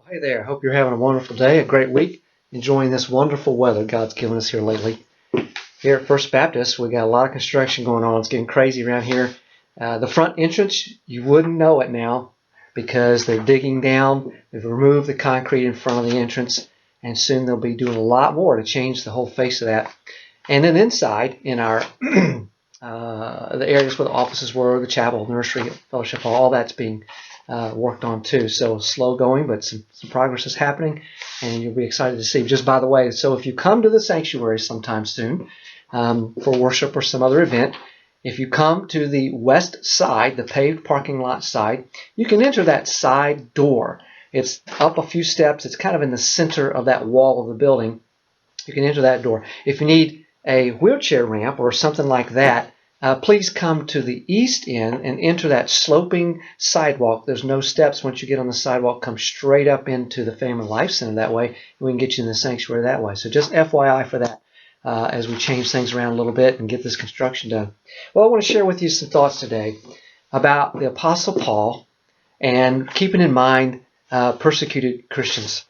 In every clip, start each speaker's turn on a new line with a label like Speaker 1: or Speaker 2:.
Speaker 1: Hey there, I hope you're having a wonderful day, a great week, enjoying this wonderful weather God's given us here lately. Here at First Baptist, we got a lot of construction going on. It's getting crazy around here. The front entrance, you wouldn't know it now because they're digging down. They've removed the concrete in front of the entrance, and soon they'll be doing a lot more to change the whole face of that. And then inside, in our the areas where the offices were, the chapel, nursery, fellowship hall, all that's being worked on too. So slow going, but some progress is happening, and you'll be excited to see. Just by the way, so if you come to the sanctuary sometime soon for worship or some other event, if you come to the west side, the paved parking lot side, you can enter that side door. It's up a few steps. It's kind of in the center of that wall of the building. You can enter that door. If you need a wheelchair ramp or something like that, please come to the east end and enter that sloping sidewalk. There's no steps once you get on the sidewalk. Come straight up into the Family Life Center that way, and we can get you in the sanctuary that way. So just FYI for that as we change things around a little bit and get this construction done. Well, I want to share with you some thoughts today about the Apostle Paul and keeping in mind persecuted Christians.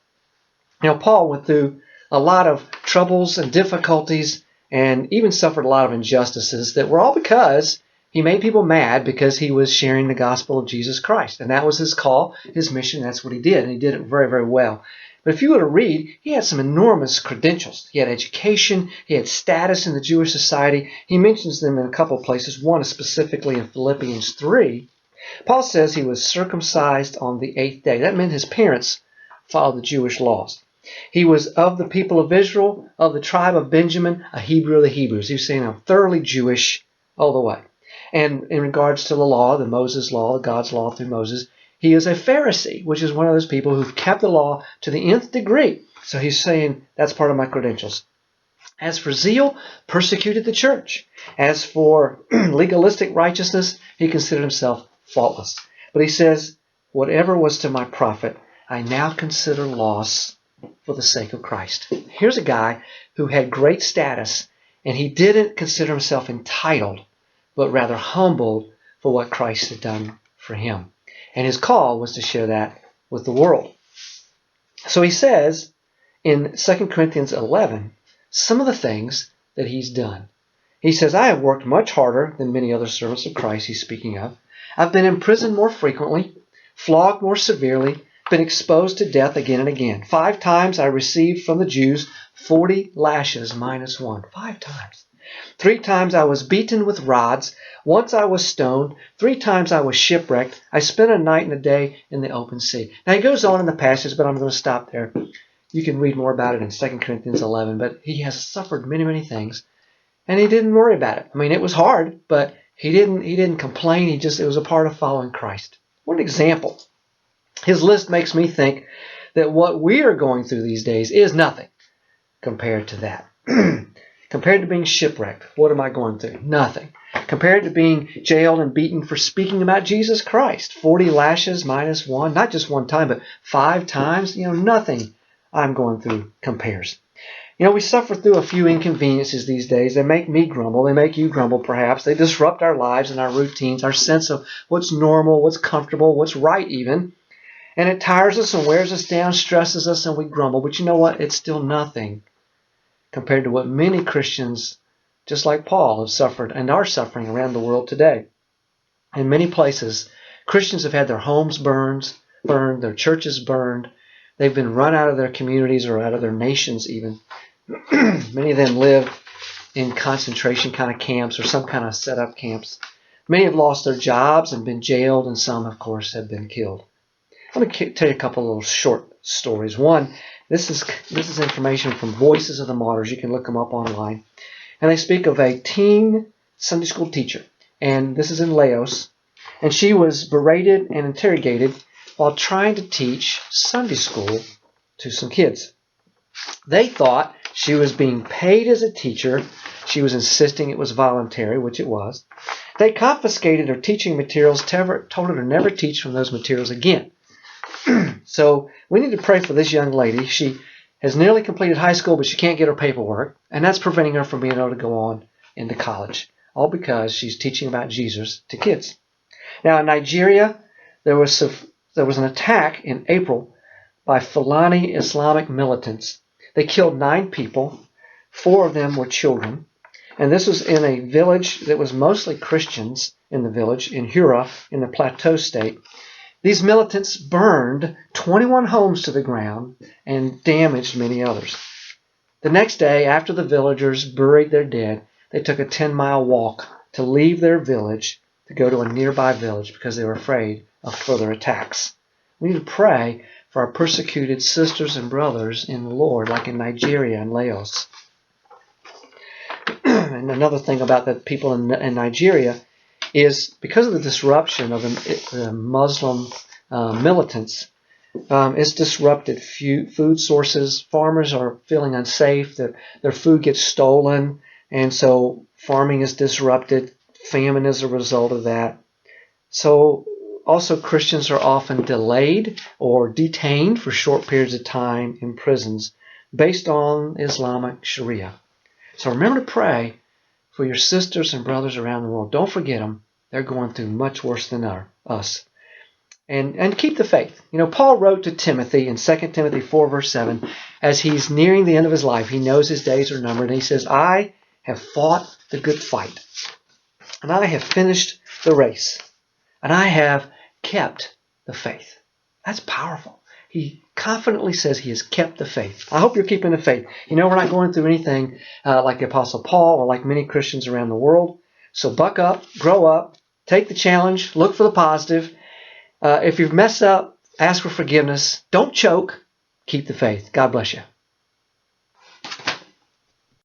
Speaker 1: You know, Paul went through a lot of troubles and difficulties and even suffered a lot of injustices that were all because he made people mad because he was sharing the gospel of Jesus Christ. And that was his call, his mission. That's what he did. And he did it very, very well. But if you were to read, he had some enormous credentials. He had education. He had status in the Jewish society. He mentions them in a couple of places. One is specifically in Philippians 3. Paul says he was circumcised on the 8th day. That meant his parents followed the Jewish laws. He was of the people of Israel, of the tribe of Benjamin, a Hebrew of the Hebrews. He was saying I'm thoroughly Jewish all the way. And in regards to the law, the Moses law, God's law through Moses, he is a Pharisee, which is one of those people who've kept the law to the nth degree. So he's saying that's part of my credentials. As for zeal, persecuted the church. As for legalistic righteousness, he considered himself faultless. But he says, whatever was to my profit, I now consider loss for the sake of Christ. Here's a guy who had great status, and he didn't consider himself entitled, but rather humbled for what Christ had done for him. And his call was to share that with the world. So he says in 2 Corinthians 11 some of the things that he's done. He says, I have worked much harder than many other servants of Christ he's speaking of. I've been imprisoned more frequently, flogged more severely, been exposed to death again and again. 5 times I received from the Jews 40 lashes minus 1. 5 times. 3 times I was beaten with rods. Once I was stoned. 3 times I was shipwrecked. I spent a night and a day in the open sea. Now he goes on in the passage, but I'm going to stop there. You can read more about it in 2 Corinthians 11, but he has suffered many, many things, and he didn't worry about it. I mean, it was hard, but he didn't complain. It was a part of following Christ. What an example. His list makes me think that what we are going through these days is nothing compared to that. Compared to being shipwrecked, what am I going through? Nothing. Compared to being jailed and beaten for speaking about Jesus Christ, 40 lashes minus 1, not just 1 time, but 5 times, nothing I'm going through compares. We suffer through a few inconveniences these days. They make me grumble. They make you grumble, perhaps. They disrupt our lives and our routines, our sense of what's normal, what's comfortable, what's right even. And it tires us and wears us down, stresses us, and we grumble. But you know what? It's still nothing compared to what many Christians, just like Paul, have suffered and are suffering around the world today. In many places, Christians have had their homes burned, their churches burned. They've been run out of their communities or out of their nations even. Many of them live in concentration kind of camps or some kind of set-up camps. Many have lost their jobs and been jailed, and some, of course, have been killed. I'm going to tell you a couple of little short stories. One, this is information from Voices of the Martyrs. You can look them up online. And they speak of a teen Sunday school teacher. And this is in Laos. And she was berated and interrogated while trying to teach Sunday school to some kids. They thought she was being paid as a teacher. She was insisting it was voluntary, which it was. They confiscated her teaching materials, told her to never teach from those materials again. So we need to pray for this young lady. She has nearly completed high school, but she can't get her paperwork, and that's preventing her from being able to go on into college, all because she's teaching about Jesus to kids. Now in Nigeria, there was an attack in April by Fulani Islamic militants. They killed 9 people. 4 of them were children. And this was in a village that was mostly Christians in the village, in Hura, in the Plateau State. These militants burned 21 homes to the ground and damaged many others. The next day, after the villagers buried their dead, they took a 10-mile walk to leave their village to go to a nearby village because they were afraid of further attacks. We need to pray for our persecuted sisters and brothers in the Lord, like in Nigeria and Laos. And another thing about the people in Nigeria is because of the disruption of the Muslim militants, it's disrupted food sources. Farmers are feeling unsafe. Their food gets stolen, and so farming is disrupted. Famine is a result of that. So also Christians are often delayed or detained for short periods of time in prisons based on Islamic Sharia. So remember to pray for your sisters and brothers around the world. Don't forget them. They're going through much worse than us. And keep the faith. You know, Paul wrote to Timothy in 2 Timothy 4, verse 7, as he's nearing the end of his life. He knows his days are numbered, and he says, I have fought the good fight, and I have finished the race, and I have kept the faith. That's powerful. He confidently says he has kept the faith. I hope you're keeping the faith. You know, we're not going through anything like the Apostle Paul or like many Christians around the world. So buck up, grow up, take the challenge, look for the positive. If you've messed up, ask for forgiveness. Don't choke. Keep the faith. God bless you.